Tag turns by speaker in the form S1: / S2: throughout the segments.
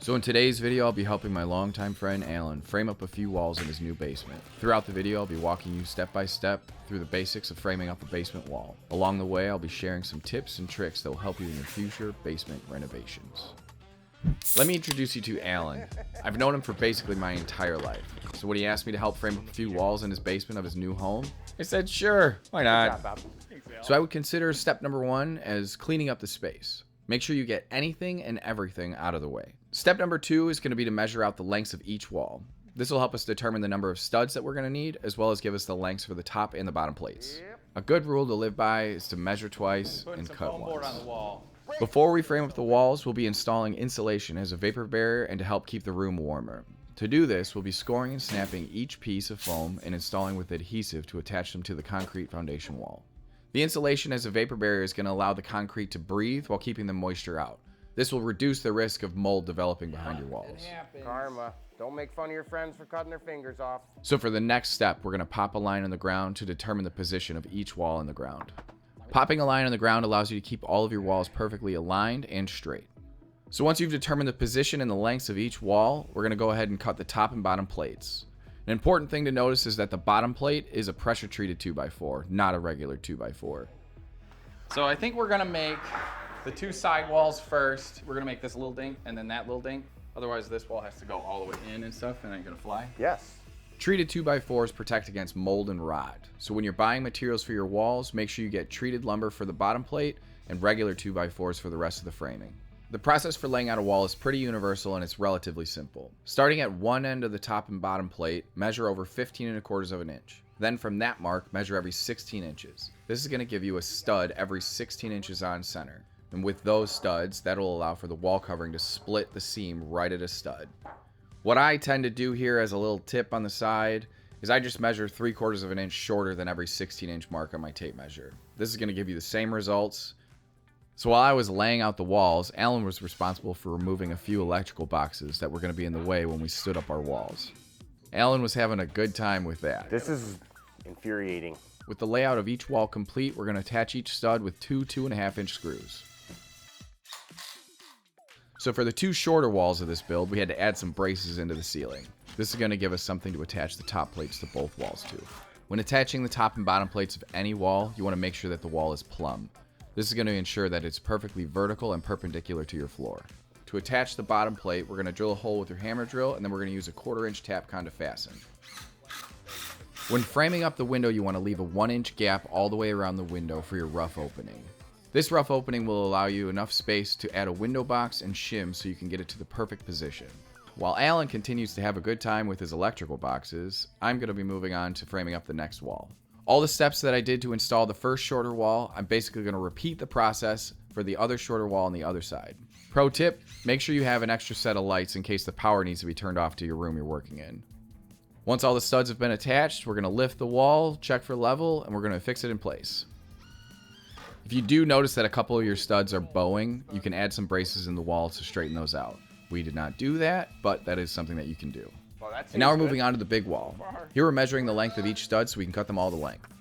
S1: So in today's video, I'll be helping my longtime friend Alan frame up a few walls in his new basement. Throughout the video, I'll be walking you step by step through the basics of framing up a basement wall. Along the way, I'll be sharing some tips and tricks that will help you in your future basement renovations. Let me introduce you to Alan. I've known him for basically my entire life. So when he asked me to help frame up a few walls in his basement of his new home, I said, sure, why not? So I would consider step number one as cleaning up the space. Make sure you get anything and everything out of the way. Step number two is going to be to measure out the lengths of each wall. This will help us determine the number of studs that we're going to need, as well as give us the lengths for the top and the bottom plates. A good rule to live by is to measure twice and cut once. Before we frame up the walls, we'll be installing insulation as a vapor barrier and to help keep the room warmer. To do this, we'll be scoring and snapping each piece of foam and installing with adhesive to attach them to the concrete foundation wall. The insulation as a vapor barrier is going to allow the concrete to breathe while keeping the moisture out. This will reduce the risk of mold developing behind your walls.
S2: Karma. Don't make fun of your friends for cutting their fingers off.
S1: So for the next step, we're going to pop a line on the ground to determine the position of each wall in the ground. Popping a line on the ground allows you to keep all of your walls perfectly aligned and straight. So once you've determined the position and the lengths of each wall, we're going to go ahead and cut the top and bottom plates. An important thing to notice is that the bottom plate is a pressure treated 2x4, not a regular 2x4.
S3: So I think we're gonna make the two side walls first. We're gonna make this little ding and then that little ding. Otherwise this wall has to go all the way in and stuff and ain't gonna fly.
S2: Yes.
S1: Treated 2x4s protect against mold and rot. So when you're buying materials for your walls, make sure you get treated lumber for the bottom plate and regular 2x4s for the rest of the framing. The process for laying out a wall is pretty universal and it's relatively simple. Starting at one end of the top and bottom plate, measure over 15 1/4 of an inch. Then from that mark, measure every 16 inches. This is going to give you a stud every 16 inches on center. And with those studs, that'll allow for the wall covering to split the seam right at a stud. What I tend to do here as a little tip on the side is I just measure 3/4 of an inch shorter than every 16-inch mark on my tape measure. This is going to give you the same results. So while I was laying out the walls, Alan was responsible for removing a few electrical boxes that were going to be in the way when we stood up our walls. Alan was having a good time with that.
S2: This is infuriating.
S1: With the layout of each wall complete, we're going to attach each stud with two 2.5-inch screws. So for the two shorter walls of this build, we had to add some braces into the ceiling. This is going to give us something to attach the top plates to both walls to. When attaching the top and bottom plates of any wall, you want to make sure that the wall is plumb. This is going to ensure that it's perfectly vertical and perpendicular to your floor. To attach the bottom plate, we're going to drill a hole with your hammer drill, and then we're going to use a 1/4-inch Tapcon to fasten. When framing up the window, you want to leave a 1-inch gap all the way around the window for your rough opening. This rough opening will allow you enough space to add a window box and shim so you can get it to the perfect position. While Alan continues to have a good time with his electrical boxes, I'm going to be moving on to framing up the next wall. All the steps that I did to install the first shorter wall, I'm basically going to repeat the process for the other shorter wall on the other side. Pro tip, make sure you have an extra set of lights in case the power needs to be turned off to your room you're working in. Once all the studs have been attached, we're going to lift the wall, check for level, and we're going to fix it in place. If you do notice that a couple of your studs are bowing, you can add some braces in the wall to straighten those out. We did not do that, but that is something that you can do. And now we're moving on to the big wall. Here we're measuring the length of each stud so we can cut them all to length.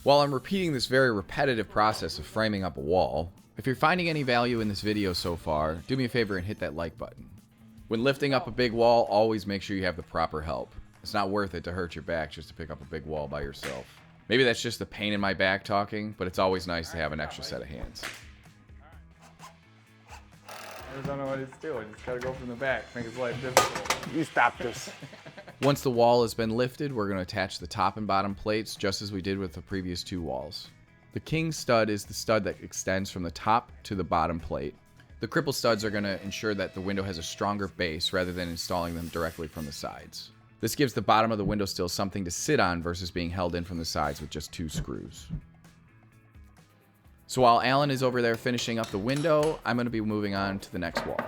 S1: While I'm repeating this very repetitive process of framing up a wall, if you're finding any value in this video so far, do me a favor and hit that like button. When lifting up a big wall, always make sure you have the proper help. It's not worth it to hurt your back just to pick up a big wall by yourself. Maybe that's just the pain in my back talking, but it's always nice to have an extra set of hands.
S3: I don't know what it's doing. Just gotta go from the back, make his life difficult.
S2: You stop this.
S1: Once the wall has been lifted, we're going to attach the top and bottom plates just as we did with the previous two walls. The king stud is the stud that extends from the top to the bottom plate. The cripple studs are going to ensure that the window has a stronger base rather than installing them directly from the sides. This gives the bottom of the window sill something to sit on versus being held in from the sides with just two screws. So while Alan is over there finishing up the window, I'm going to be moving on to the next wall.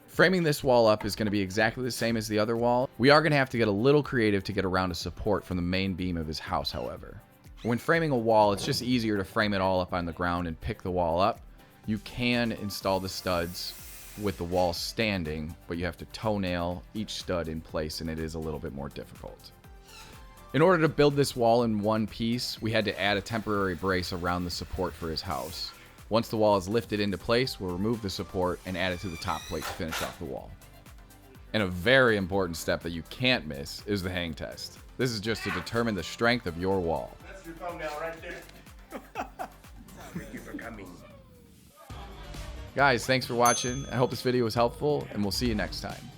S1: Framing this wall up is going to be exactly the same as the other wall. We are going to have to get a little creative to get around a support from the main beam of his house, however. When framing a wall, it's just easier to frame it all up on the ground and pick the wall up. You can install the studs with the wall standing, but you have to toenail each stud in place, and it is a little bit more difficult. In order to build this wall in one piece, we had to add a temporary brace around the support for his house. Once the wall is lifted into place, we'll remove the support and add it to the top plate to finish off the wall. And a very important step that you can't miss is the hang test. This is just to determine the strength of your wall.
S2: That's your thumbnail right there. Thank you for coming.
S1: Guys, thanks for watching. I hope this video was helpful, and we'll see you next time.